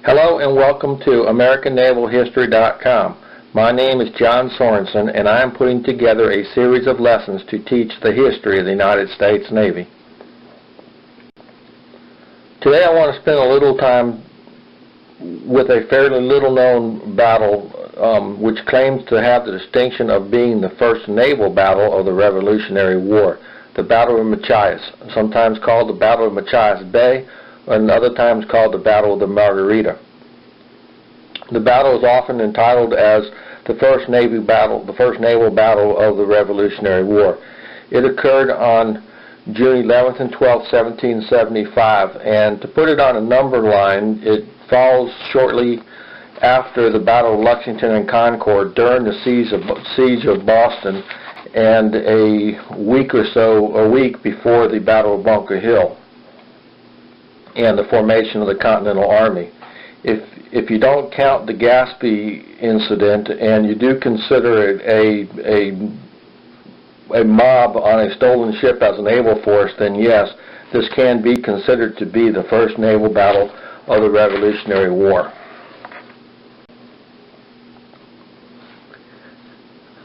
Hello and welcome to AmericanNavalHistory.com. My name is John Sorensen and I am putting together a series of lessons to teach the history of the United States Navy. Today I want to spend a little time with a fairly little known battle which claims to have the distinction of being the first naval battle of the Revolutionary War, the Battle of Machias, sometimes called the Battle of Machias Bay, and other times called the Battle of the Margarita. The battle is often entitled as the first naval battle of the Revolutionary War. It occurred on June 11th and 12th, 1775, and to put it on a number line, it falls shortly after the Battle of Lexington and Concord during the siege of Boston, and a week before the Battle of Bunker Hill and the formation of the Continental Army. If you don't count the Gaspee incident and you do consider it a mob on a stolen ship as a naval force, then yes, this can be considered to be the first naval battle of the Revolutionary War.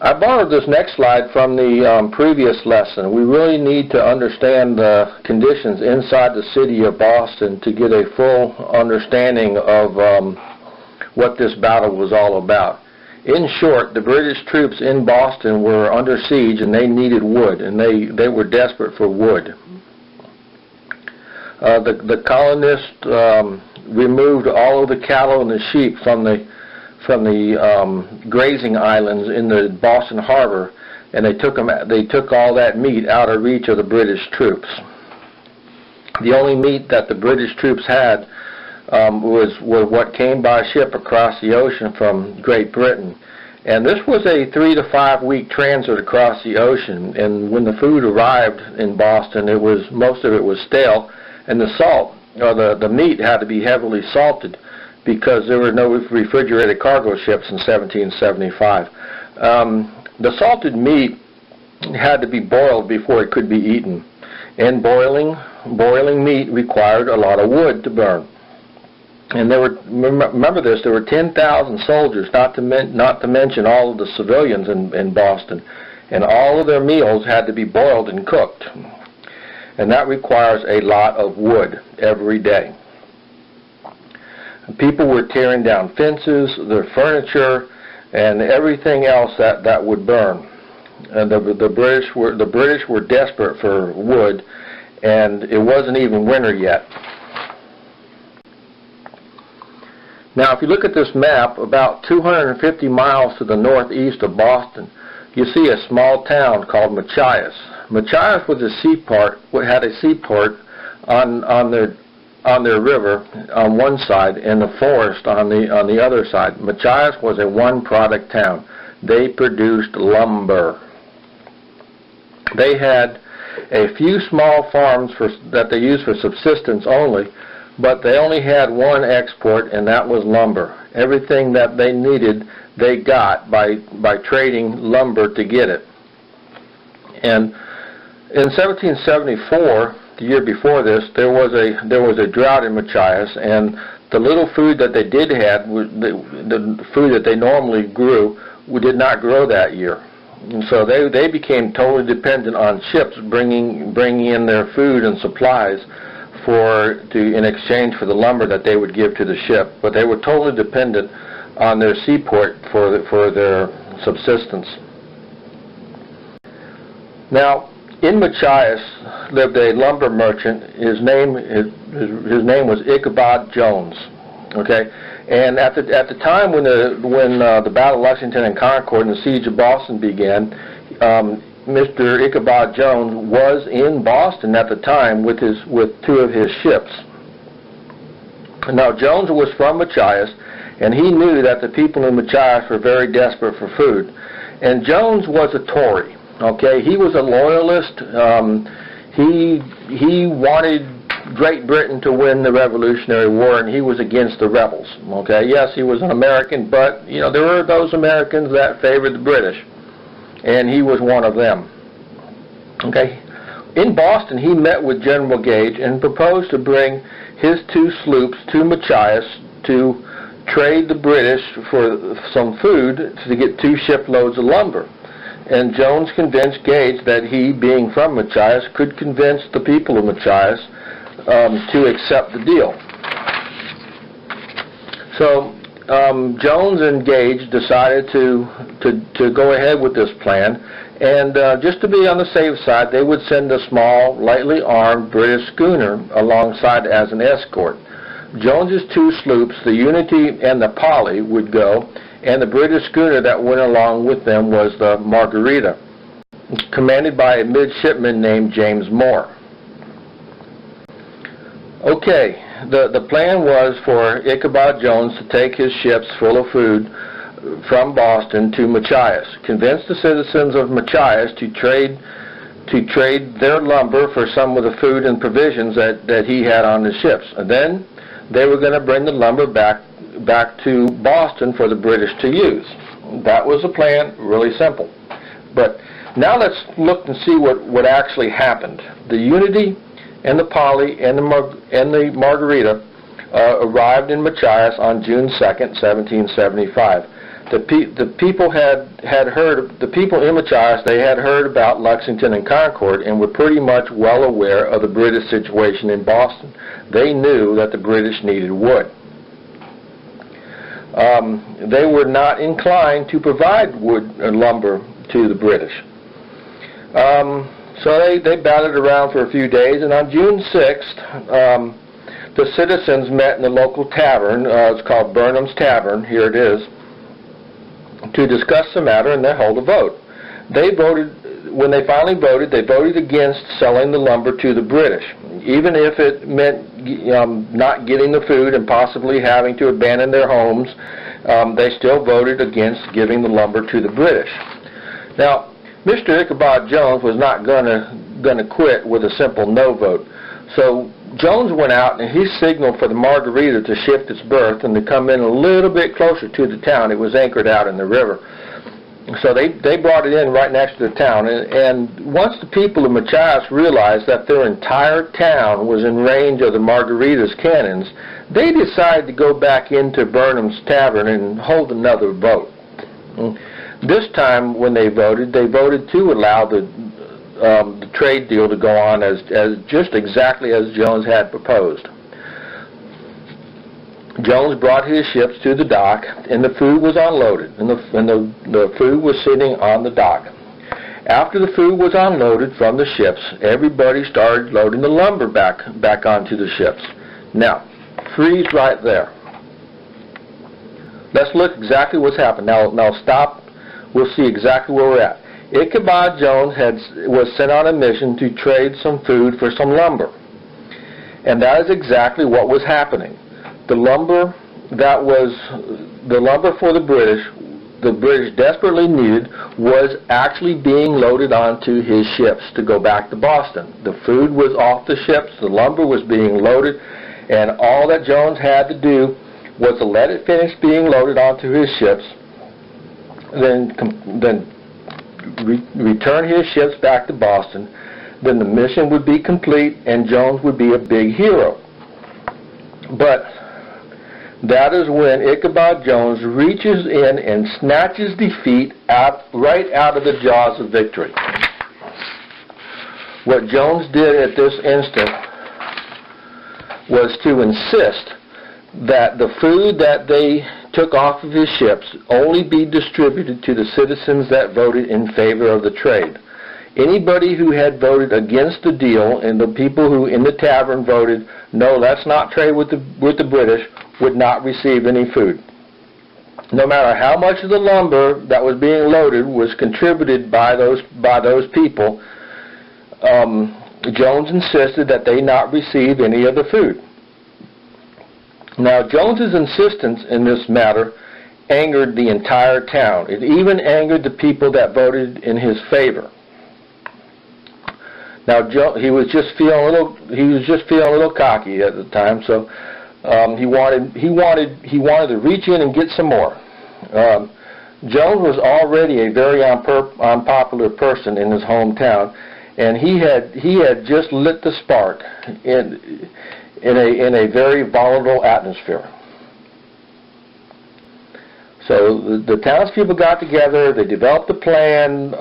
I borrowed this next slide from the previous lesson. We really need to understand the conditions inside the city of Boston to get a full understanding of what this battle was all about. In short, the British troops in Boston were under siege and they needed wood, and they were desperate for wood. The colonists removed all of the cattle and the sheep from the grazing islands in the Boston Harbor, and they took all that meat out of reach of the British troops. The only meat that the British troops had was what came by ship across the ocean from Great Britain, and this was a 3 to 5 week transit across the ocean. And when the food arrived in Boston, most of it was stale, and the salt or the meat had to be heavily salted, because there were no refrigerated cargo ships in 1775. The salted meat had to be boiled before it could be eaten, and boiling meat required a lot of wood to burn. And remember this, there were 10,000 soldiers, not to mention all of the civilians in Boston, and all of their meals had to be boiled and cooked, and that requires a lot of wood every day. People were tearing down fences, their furniture, and everything else that would burn. And the British were desperate for wood, and it wasn't even winter yet. Now, if you look at this map, about 250 miles to the northeast of Boston, you see a small town called Machias. Machias was had a seaport on their river on one side and the forest on the other side. Machias was a one-product town. They produced lumber. They had a few small farms that they used for subsistence only, but they only had one export, and that was lumber. Everything that they needed, they got by trading lumber to get it. And in 1774, the year before this, there was a drought in Machias, and the little food that they did have, the food that they normally grew, did not grow that year. And so they became totally dependent on ships bringing in their food and supplies in exchange for the lumber that they would give to the ship. But they were totally dependent on their seaport for their subsistence. Now, in Machias lived a lumber merchant. His name was Ichabod Jones. Okay, and at the time when the Battle of Lexington and Concord and the siege of Boston began, Mr. Ichabod Jones was in Boston at the time with two of his ships. Now, Jones was from Machias, and he knew that the people in Machias were very desperate for food. And Jones was a Tory. Okay, he was a loyalist. He wanted Great Britain to win the Revolutionary War, and he was against the rebels. Okay, yes, he was an American, but there were those Americans that favored the British, and he was one of them. Okay, in Boston, he met with General Gage and proposed to bring his two sloops to Machias to trade the British for some food to get 2 shiploads of lumber. And Jones convinced Gage that he, being from Machias, could convince the people of Machias to accept the deal. So Jones and Gage decided to go ahead with this plan, and just to be on the safe side, they would send a small, lightly armed British schooner alongside as an escort. Jones's 2 sloops, the Unity and the Polly, would go, and the British schooner that went along with them was the Margarita, commanded by a midshipman named James Moore. Okay, the plan was for Ichabod Jones to take his ships full of food from Boston to Machias, convince the citizens of Machias to trade their lumber for some of the food and provisions that he had on the ships, and then they were going to bring the lumber back to Boston for the British to use. That was the plan, really simple. But now let's look and see what actually happened. The Unity and the Polly and the Margarita arrived in Machias on June 2nd, 1775. The people in Machias, they had heard about Lexington and Concord and were pretty much well aware of the British situation in Boston. They knew that the British needed wood. They were not inclined to provide wood and lumber to the British. So they batted around for a few days, and on June 6th, the citizens met in the local tavern. It's called Burnham's Tavern. Here it is. To discuss the matter and then hold a vote. When they finally voted, they voted against selling the lumber to the British, even if it meant not getting the food and possibly having to abandon their homes. They still voted against giving the lumber to the British. Now, Mr. Ichabod Jones was not going to quit with a simple no vote. So Jones went out and he signaled for the Margarita to shift its berth and to come in a little bit closer to the town. It was anchored out in the river. So they brought it in right next to the town. And once the people of Machias realized that their entire town was in range of the Margarita's cannons, they decided to go back into Burnham's Tavern and hold another vote. This time when they voted to allow the trade deal to go on as just exactly as Jones had proposed. Jones brought his ships to the dock, and the food was unloaded, and the food was sitting on the dock. After the food was unloaded from the ships, everybody started loading the lumber back onto the ships. Now, freeze right there. Let's look exactly what's happened. Now stop. We'll see exactly where we're at. Ichabod Jones was sent on a mission to trade some food for some lumber. And that is exactly what was happening. The lumber for the British desperately needed was actually being loaded onto his ships to go back to Boston. The food was off the ships, the lumber was being loaded, and all that Jones had to do was to let it finish being loaded onto his ships, then return his ships back to Boston. Then the mission would be complete and Jones would be a big hero. But that is when Ichabod Jones reaches in and snatches defeat right out of the jaws of victory. What Jones did at this instant was to insist that the food that they took off of his ships only be distributed to the citizens that voted in favor of the trade. Anybody who had voted against the deal, and the people who in the tavern voted, no, let's not trade with the British, would not receive any food. No matter how much of the lumber that was being loaded was contributed by those people, Jones insisted that they not receive any of the food. Now, Jones's insistence in this matter angered the entire town. It even angered the people that voted in his favor. Now, he was just feeling a little cocky at the time, so he wanted to reach in and get some more. Jones was already a very unpopular person in his hometown, and he had just lit the spark in a very volatile atmosphere. So the townspeople got together. They developed a plan.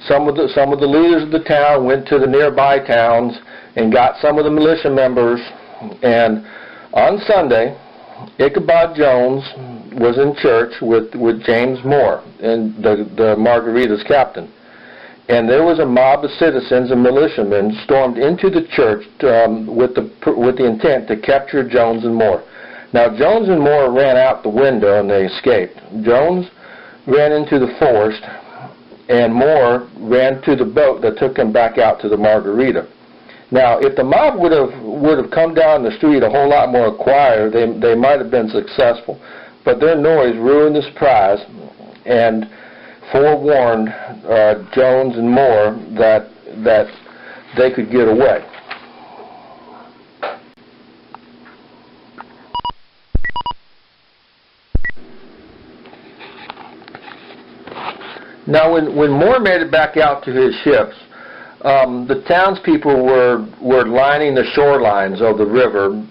Some of the leaders of the town went to the nearby towns and got some of the militia members. And on Sunday, Ichabod Jones was in church with James Moore, and the Margarita's captain. And there was a mob of citizens and militiamen stormed into the church with the intent to capture Jones and Moore. Now, Jones and Moore ran out the window and they escaped. Jones ran into the forest, and Moore ran to the boat that took him back out to the Margarita. Now, if the mob would have come down the street a whole lot more quiet, they might have been successful. But their noise ruined the surprise and forewarned Jones and Moore that they could get away. Now, when Moore made it back out to his ships, the townspeople were lining the shorelines of the river,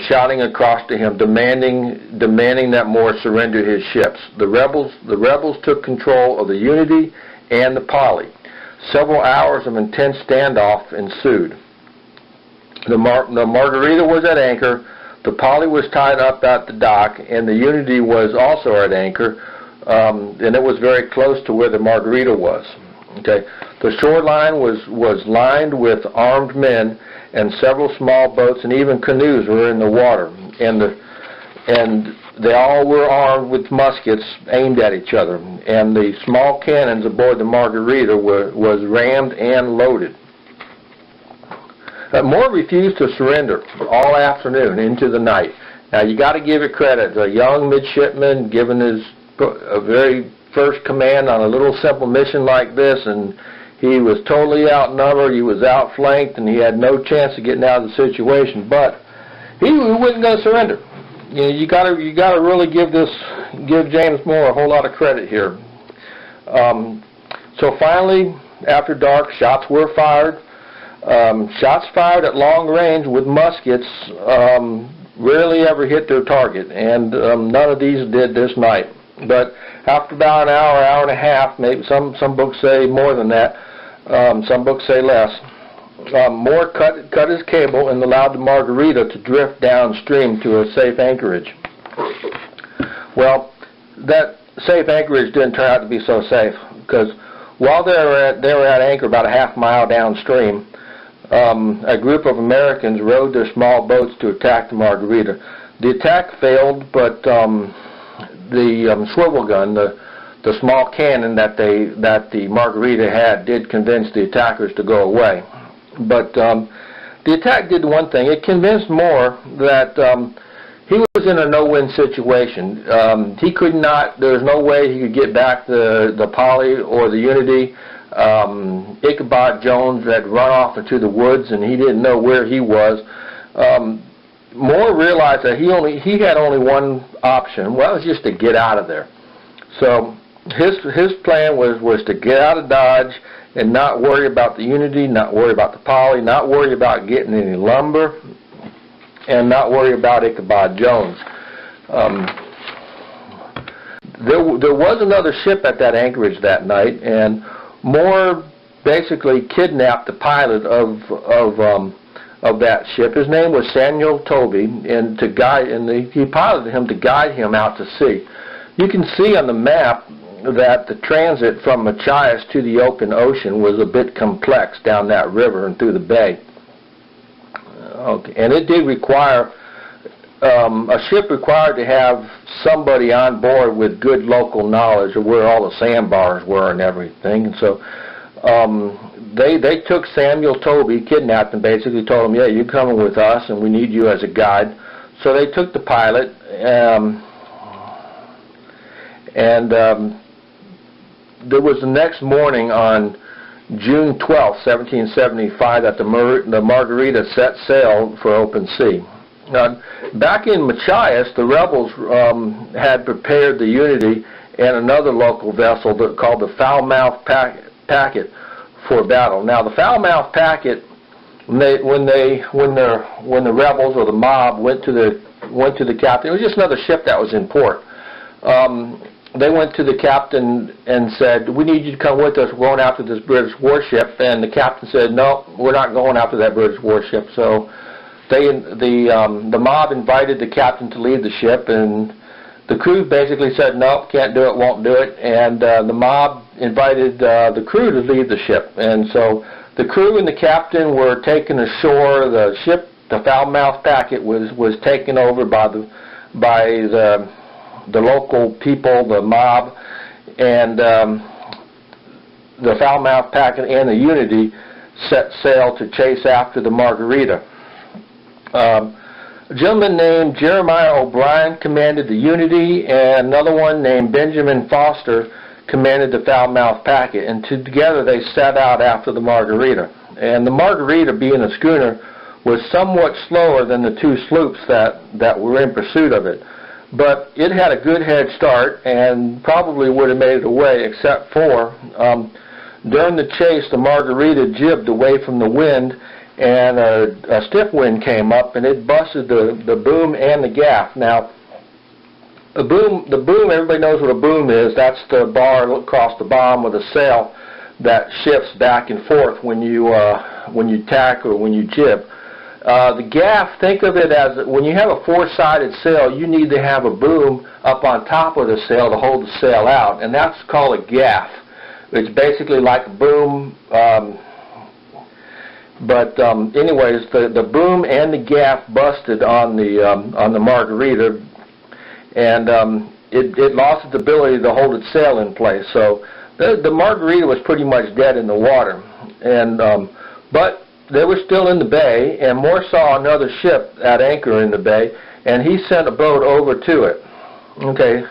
shouting across to him, demanding that Moore surrender his ships. The rebels took control of the Unity and the Polly. Several hours of intense standoff ensued. The Margarita was at anchor, the Polly was tied up at the dock, and the Unity was also at anchor, and it was very close to where the Margarita was. Okay, the shoreline was lined with armed men, and several small boats and even canoes were in the water, and they all were armed with muskets aimed at each other, and the small cannons aboard the Margarita was rammed and loaded. Moore refused to surrender all afternoon into the night. Now, you got to give it credit. A young midshipman given his very first command on a little simple mission like this, and he was totally outnumbered, he was outflanked, and he had no chance of getting out of the situation. But he wasn't going to surrender. You know, you got to really give James Moore a whole lot of credit here. So finally, after dark, shots were fired. Shots fired at long range with muskets rarely ever hit their target, and none of these did this night. But after about an hour and a half, maybe some books say more than that, some books say less, Moore cut his cable and allowed the Margarita to drift downstream to a safe anchorage. Well, that safe anchorage didn't turn out to be so safe, because while they were at anchor about a half mile downstream, a group of Americans rowed their small boats to attack the Margarita. The attack failed, but the swivel gun, the small cannon that the Margarita had, did convince the attackers to go away. But the attack did one thing. It convinced Moore that he was in a no-win situation. He could not. There was no way he could get back the Polly or the Unity. Ichabod Jones had run off into the woods, and he didn't know where he was. Moore realized that he had only one option. Well, it was just to get out of there. So his plan was to get out of Dodge and not worry about the Unity, not worry about the Polly, not worry about getting any lumber, and not worry about Ichabod Jones. There was another ship at that anchorage that night, and Moore basically kidnapped the pilot of that ship. His name was Samuel Toby, and he piloted him to guide him out to sea. You can see on the map that the transit from Machias to the open ocean was a bit complex down that river and through the bay. Okay. And it did require, a ship required to have somebody on board with good local knowledge of where all the sandbars were and everything. And so they took Samuel Toby, kidnapped him, basically told him, yeah, you're coming with us and we need you as a guide. So they took the pilot, there was the next morning on June 12, 1775, that the Margarita set sail for open sea. Now, back in Machias, the rebels had prepared the Unity and another local vessel called the Foul-Mouthed Packet for battle. Now, the Foul-Mouthed Packet, when the rebels or the mob went to the captain, it was just another ship that was in port. they went to the captain and said, "We need you to come with us. We're going after this British warship." And the captain said, "No, we're not going after that British warship." So the mob invited the captain to lead the ship, and the crew basically said, "No, can't do it, won't do it." And the mob invited the crew to lead the ship. And so the crew and the captain were taken ashore. The ship, the foul-mouthed packet, was taken over by the local people, the mob, and the foul-mouthed packet and the Unity set sail to chase after the Margarita. A gentleman named Jeremiah O'Brien commanded the Unity, and another one named Benjamin Foster commanded the foul-mouthed packet, and together they set out after the Margarita. And the Margarita, being a schooner, was somewhat slower than the two sloops that were in pursuit of it. But it had a good head start and probably would have made it away, except for during the chase, the Margarita jibbed away from the wind, and a stiff wind came up, and it busted the boom and the gaff. Now, the boom, everybody knows what a boom is. That's the bar across the bottom of the sail that shifts back and forth when you tack or when you jib. The gaff, think of it as when you have a four-sided sail, you need to have a boom up on top of the sail to hold the sail out, and that's called a gaff. It's basically like a boom, anyways, the boom and the gaff busted on the Margarita, and it lost its ability to hold its sail in place. So the Margarita was pretty much dead in the water, and but they were still in the bay, and Moore saw another ship at anchor in the bay, and he sent a boat over to it. Okay,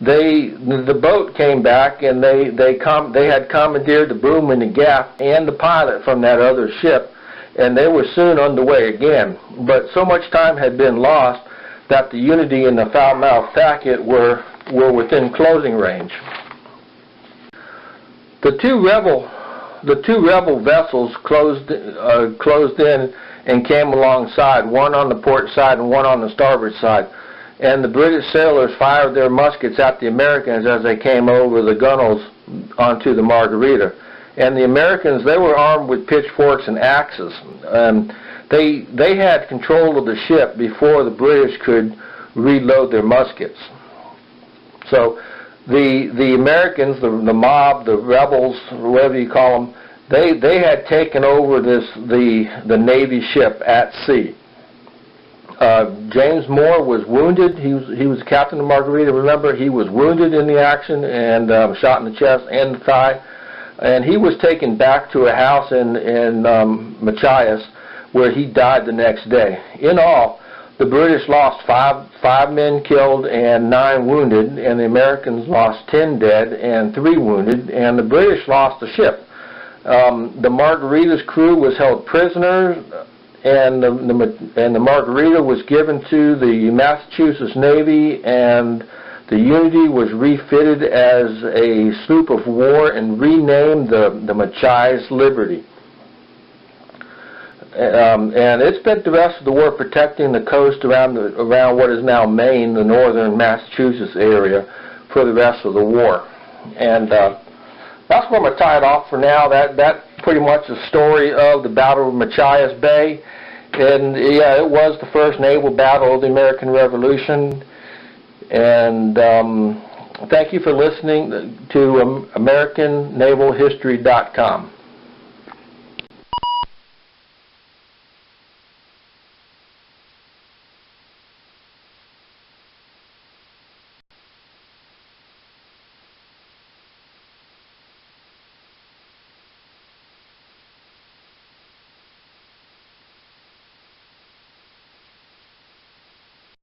the boat came back, and they had commandeered the boom and the gaff and the pilot from that other ship, and they were soon underway again. But so much time had been lost that the Unity and the foul-mouthed packet were within closing range. The two rebel vessels closed in and came alongside, one on the port side and one on the starboard side. And the British sailors fired their muskets at the Americans as they came over the gunwales onto the Margarita. And the Americans, they were armed with pitchforks and axes. They had control of the ship before the British could reload their muskets. So the Americans, the mob, the rebels, whatever you call them, they had taken over the Navy ship at sea. James Moore was wounded. He was captain of Margarita. Remember, he was wounded in the action and shot in the chest and the thigh, and he was taken back to a house in Machias, where he died the next day. In all, the British lost five men killed and 9 wounded, and the Americans lost 10 dead and 3 wounded, and the British lost the ship. The Margarita's crew was held prisoner, and the Margarita was given to the Massachusetts Navy, and the Unity was refitted as a sloop of war and renamed the Machias Liberty. And it spent the rest of the war protecting the coast around what is now Maine, the northern Massachusetts area, for the rest of the war. And that's where I'm going to tie it off for now. That pretty much the story of the Battle of Machias Bay. And yeah, it was the first naval battle of the American Revolution. And thank you for listening to AmericanNavalHistory.com.